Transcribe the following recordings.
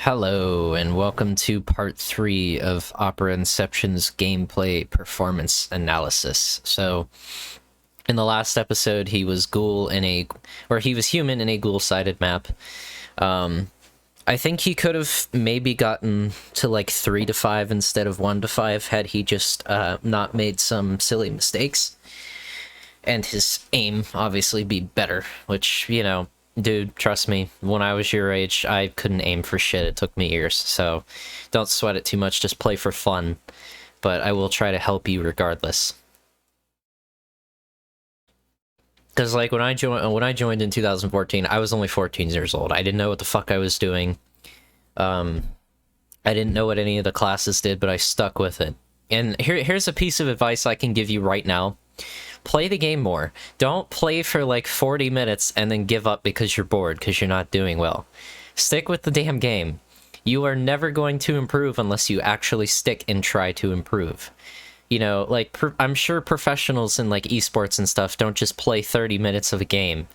Hello, and welcome to part 3 of Operainception's gameplay performance analysis. So, in the last episode, he was he was human in a ghoul-sided map. I think he could have maybe gotten to like 3 to 5 instead of 1 to 5 had he just not made some silly mistakes. And his aim obviously be better, which, you know, dude, trust me, when I was your age, I couldn't aim for shit. It took me years, so don't sweat it too much, just play for fun. But I will try to help you regardless. Because, like, when I joined in 2014, I was only 14 years old. I didn't know what the fuck I was doing. I didn't know what any of the classes did, but I stuck with it. And here's a piece of advice I can give you right now. Play the game more. Don't play for like 40 minutes and then give up because you're bored, because you're not doing well. Stick with the damn game. You are never going to improve unless you actually stick and try to improve. You know, like, I'm sure professionals in like esports and stuff don't just play 30 minutes of a game,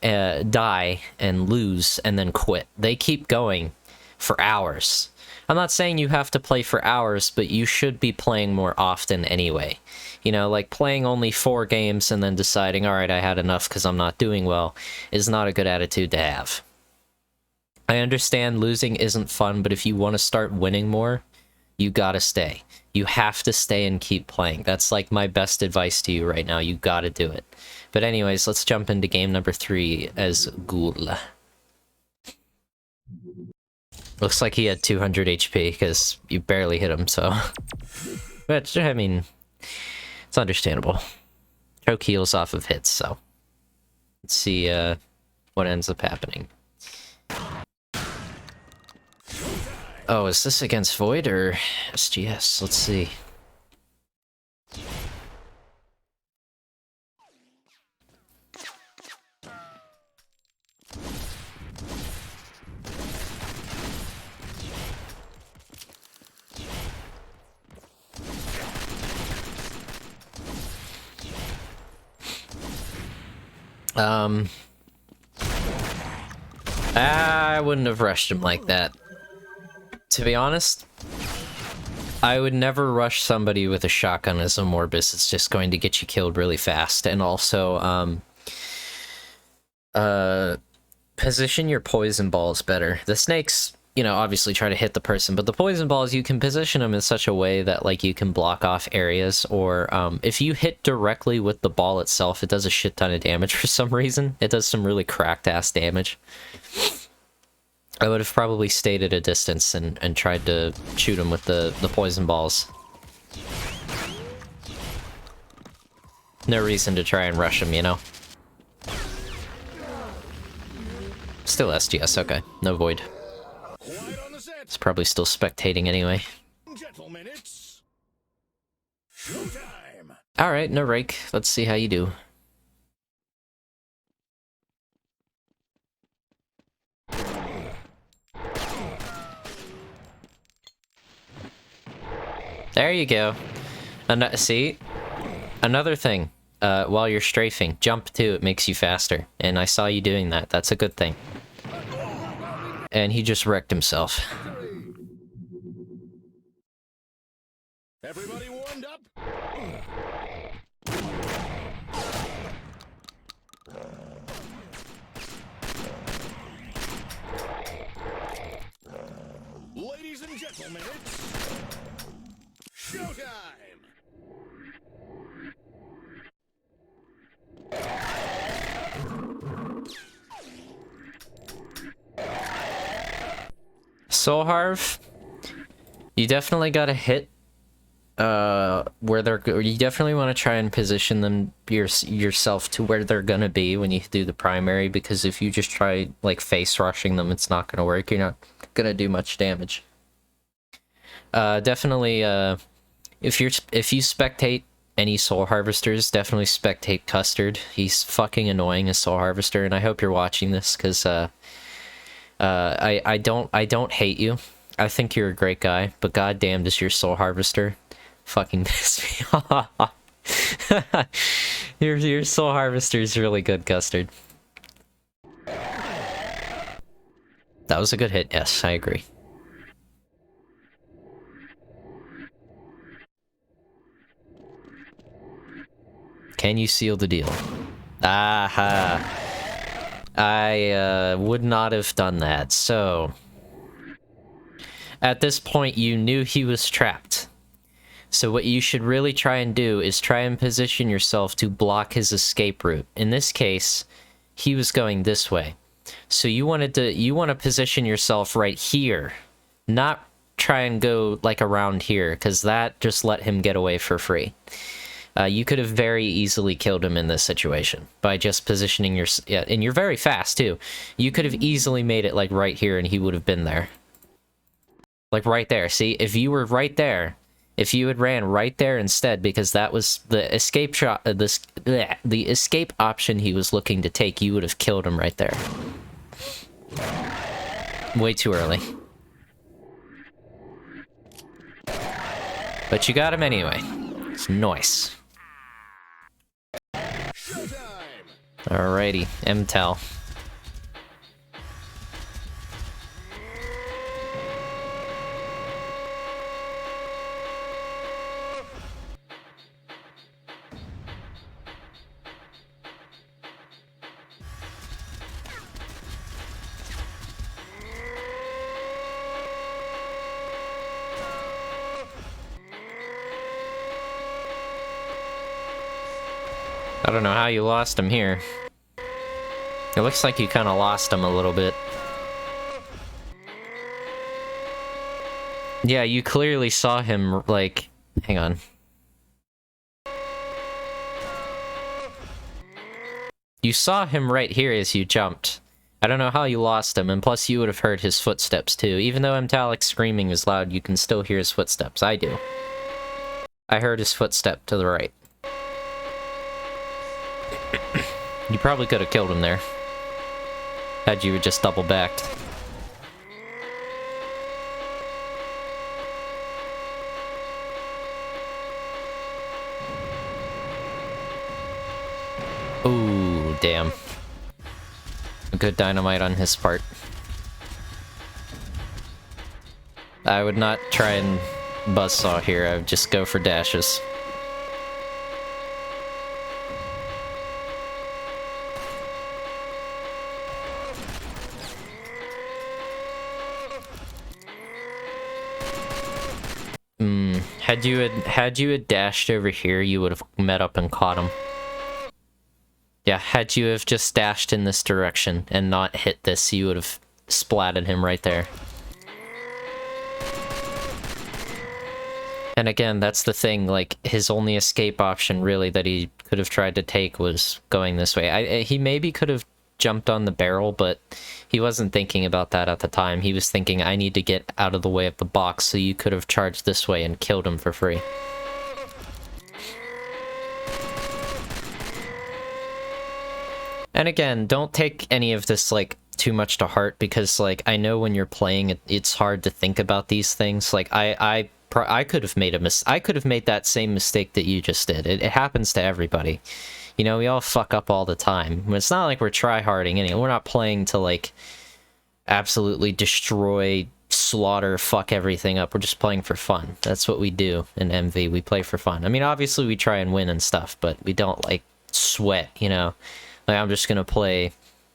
die and lose and then quit. They keep going for hours. I'm not saying you have to play for hours, but you should be playing more often anyway. You know, like playing only 4 games and then deciding, alright, I had enough because I'm not doing well, is not a good attitude to have. I understand losing isn't fun, but if you want to start winning more, you gotta stay. You have to stay and keep playing. That's like my best advice to you right now. You gotta do it. But anyways, let's jump into game number 3 as Ghoul. Looks like he had 200 HP, because you barely hit him, so... But, I mean... It's understandable. Choke heals off of hits, so... Let's see, what ends up happening. Oh, is this against Void, or SGS? Let's see. I wouldn't have rushed him like that. To be honest, I would never rush somebody with a shotgun as a Morbus. It's just going to get you killed really fast. And also, position your poison balls better. The snakes, you know, obviously try to hit the person, but the poison balls, you can position them in such a way that, like, you can block off areas, or, if you hit directly with the ball itself, it does a shit ton of damage for some reason. It does some really cracked-ass damage. I would have probably stayed at a distance and tried to shoot him with the poison balls. No reason to try and rush him, you know? Still SGS, okay. No Void. It's probably still spectating anyway. Alright, no rake. Let's see how you do. There you go. See? Another thing. While you're strafing, jump too, it makes you faster. And I saw you doing that. That's a good thing. And he just wrecked himself. Everybody warmed up? Ladies and gentlemen, it's showtime! Soul Harv, you definitely gotta hit where they're you definitely want to try and position them yourself to where they're gonna be when you do the primary, because if you just try like face rushing them, it's not gonna work. You're not gonna do much damage. Definitely if you spectate any Soul Harvesters, definitely spectate Custard. He's fucking annoying as Soul Harvester, and I hope you're watching this, because I don't hate you. I think you're a great guy, but goddamn does your Soul Harvester fucking piss me off. Your Soul Harvester is really good, Custard. That was a good hit, yes, I agree. Can you seal the deal? Aha! I would not have done that, so... At this point, you knew he was trapped. So what you should really try and do is try and position yourself to block his escape route. In this case, he was going this way. So you want to position yourself right here, not try and go like around here, because that just let him get away for free. You could have very easily killed him in this situation by just positioning your... Yeah, and you're very fast too. You could have easily made it like right here and he would have been there. Like right there. See, if you were right there, if you had ran right there instead, because that was the escape shot, the escape option he was looking to take, you would have killed him right there. Way too early. But you got him anyway. It's nice. Alrighty, MTEL. I don't know how you lost him here. It looks like you kind of lost him a little bit. Yeah, you clearly saw him, like... Hang on. You saw him right here as you jumped. I don't know how you lost him, and plus you would have heard his footsteps too. Even though Mtalic's screaming is loud, you can still hear his footsteps. I do. I heard his footstep to the right. You probably could have killed him there. Had you just double backed. Ooh, damn. A good dynamite on his part. I would not try and buzzsaw here, I would just go for dashes. Had you had dashed over here, you would have met up and caught him. Yeah, had you have just dashed in this direction and not hit this, you would have splatted him right there. And again, that's the thing, like, his only escape option, really, that he could have tried to take was going this way. He maybe could have jumped on the barrel, but he wasn't thinking about that at the time. He was thinking, I need to get out of the way of the box, so you could have charged this way and killed him for free. And again, don't take any of this, like, too much to heart, because, like, I know when you're playing, it's hard to think about these things. Like, I could have made I could have made that same mistake that you just did. It happens to everybody. You know, we all fuck up all the time. It's not like we're tryharding anyway. We're not playing to, like, absolutely destroy, slaughter, fuck everything up. We're just playing for fun. That's what we do in MV. We play for fun. I mean, obviously we try and win and stuff, but we don't, like, sweat, you know? Like, I'm just gonna play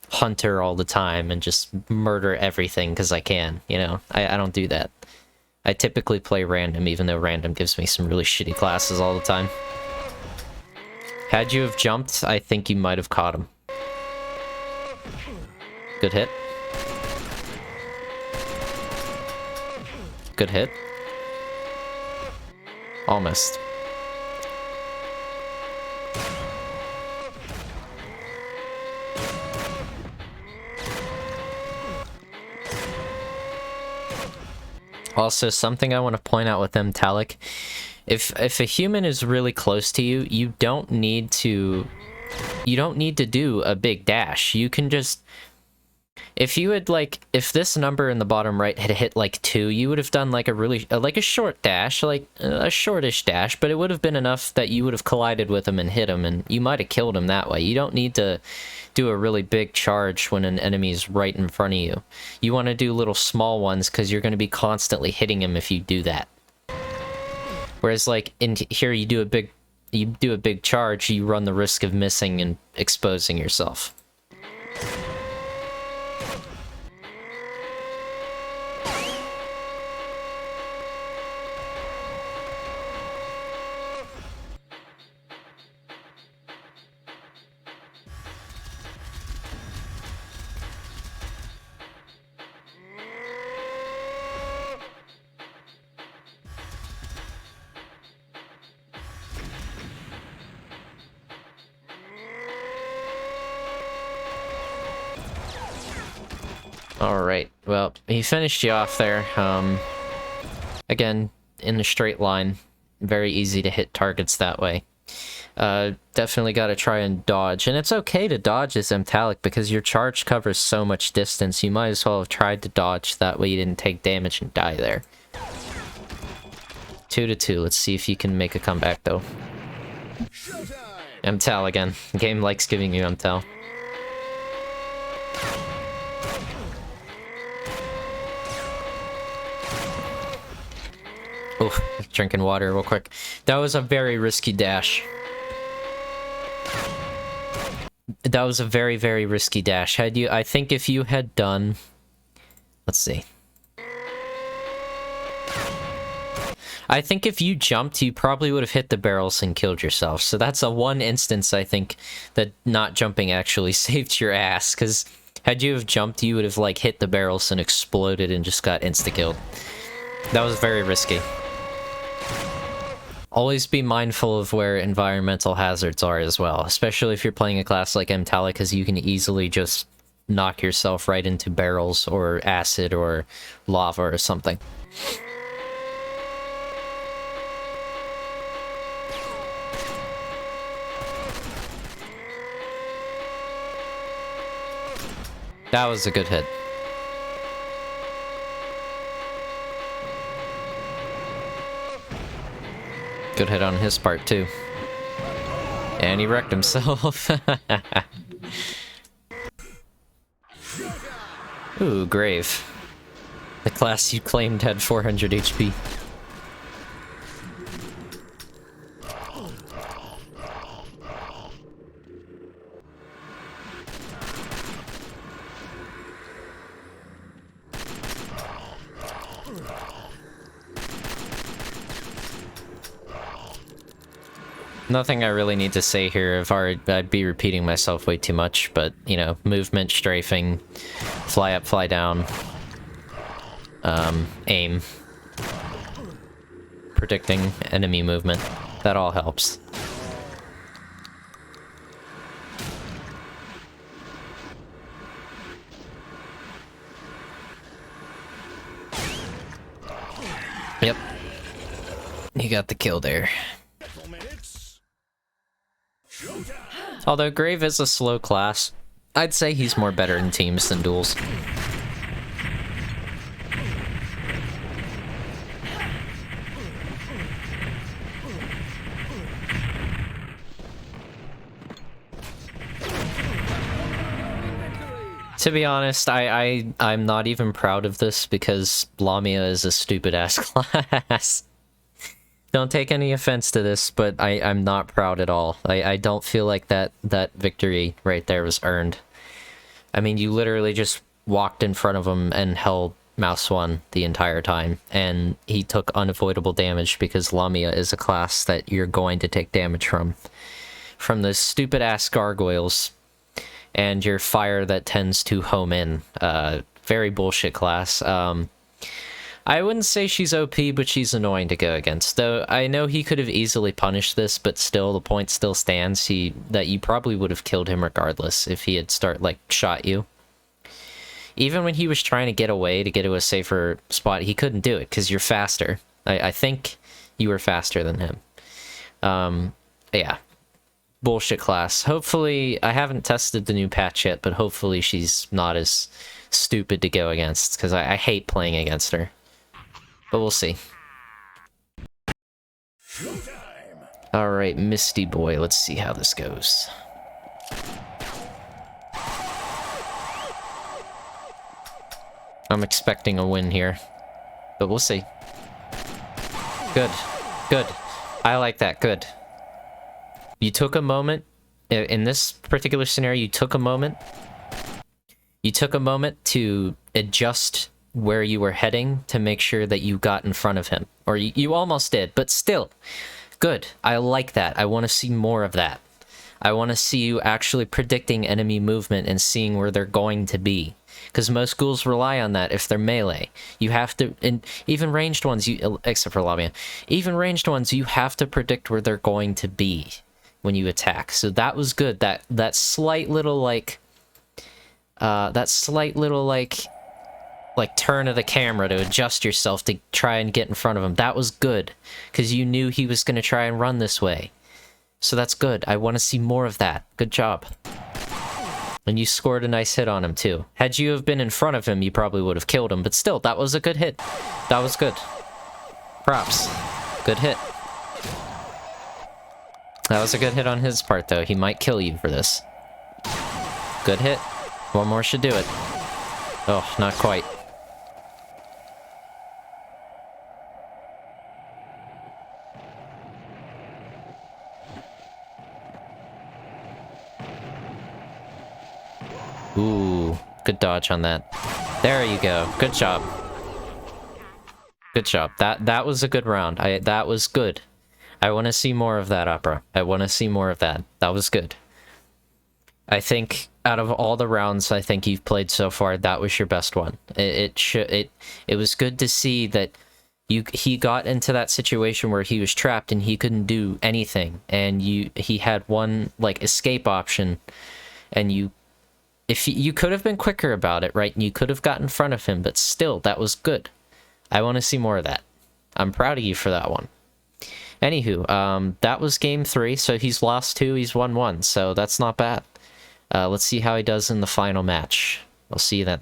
Hunter all the time and just murder everything because I can, you know? I don't do that. I typically play random, even though random gives me some really shitty classes all the time. Had you have jumped, I think you might have caught him. Good hit. Good hit. Almost. Also, something I want to point out with Mtalic, if a human is really close to you, you don't need to do a big dash. You can just If you had, like, if this number in the bottom right had hit, like, 2, you would have done, like, a really, like, a short dash, like, a shortish dash, but it would have been enough that you would have collided with him and hit him, and you might have killed him that way. You don't need to do a really big charge when an enemy's right in front of you. You want to do little small ones, because you're going to be constantly hitting him if you do that. Whereas, like, in here, you do a big charge, you run the risk of missing and exposing yourself. Alright, well, he finished you off there. Again, in a straight line. Very easy to hit targets that way. Definitely gotta try and dodge. And it's okay to dodge as Emtalic because your charge covers so much distance. You might as well have tried to dodge, that way you didn't take damage and die there. 2-2, let's see if you can make a comeback though. Emtal again. The game likes giving you Emtal. Oof, drinking water real quick. That was a very risky dash. That was a very, very risky dash. I think if you had done... Let's see. I think if you jumped, you probably would have hit the barrels and killed yourself. So that's a one instance, I think, that not jumping actually saved your ass. Because had you have jumped, you would have, like, hit the barrels and exploded and just got insta-killed. That was very risky. Always be mindful of where environmental hazards are as well, especially if you're playing a class like Emtalic, because you can easily just knock yourself right into barrels or acid or lava or something. That was a good hit. Good hit on his part, too. And he wrecked himself. Ooh, Grave. The class you claimed had 400 HP. Nothing I really need to say here. I'd be repeating myself way too much, but, you know, movement, strafing, fly up, fly down, aim, predicting enemy movement, that all helps. Yep. You got the kill there. Although Grave is a slow class, I'd say he's more better in teams than duels. To be honest, I'm not even proud of this because Lamia is a stupid-ass class. Don't take any offense to this, but I'm not proud at all. I don't feel like that victory right there was earned. I mean, you literally just walked in front of him and held mouse 1 the entire time, and he took unavoidable damage because Lamia is a class that you're going to take damage from those stupid-ass gargoyles and your fire that tends to home in. Very bullshit class. I wouldn't say she's OP, but she's annoying to go against. Though I know he could have easily punished this, but still, the point still stands. That you probably would have killed him regardless if he had shot you. Even when he was trying to get away to get to a safer spot, he couldn't do it because you're faster. I think you were faster than him. Yeah. Bullshit class. Hopefully, I haven't tested the new patch yet, but hopefully she's not as stupid to go against, because I hate playing against her. But we'll see. Alright, Misty Boy, let's see how this goes. I'm expecting a win here, but we'll see. Good. Good. I like that. Good. You took a moment. In this particular scenario, you took a moment. You took a moment to adjust where you were heading to make sure that you got in front of him. Or you almost did, but still. Good. I like that. I want to see more of that. I want to see you actually predicting enemy movement and seeing where they're going to be. Because most ghouls rely on that if they're melee. You have to, and even ranged ones, except for Lamia, even ranged ones, you have to predict where they're going to be when you attack. So that was good. That slight little like turn of the camera to adjust yourself to try and get in front of him. That was good, because you knew he was going to try and run this way. So that's good. I want to see more of that. Good job. And you scored a nice hit on him, too. Had you have been in front of him, you probably would have killed him. But still, that was a good hit. That was good. Props. Good hit. That was a good hit on his part, though. He might kill you for this. Good hit. One more should do it. Oh, not quite. Ooh, good dodge on that. There you go. Good job. Good job. That was a good round. That was good. I want to see more of that, Opera. I want to see more of that. That was good. I think out of all the rounds I think you've played so far, that was your best one. It was good to see that he got into that situation where he was trapped and he couldn't do anything, and he had one like escape option, and you could have been quicker about it, right? And you could have got in front of him, but still, that was good. I want to see more of that. I'm proud of you for that one. Anywho, that was game 3, so he's lost 2, he's won 1, so that's not bad. Let's see how he does in the final match. We'll see you then.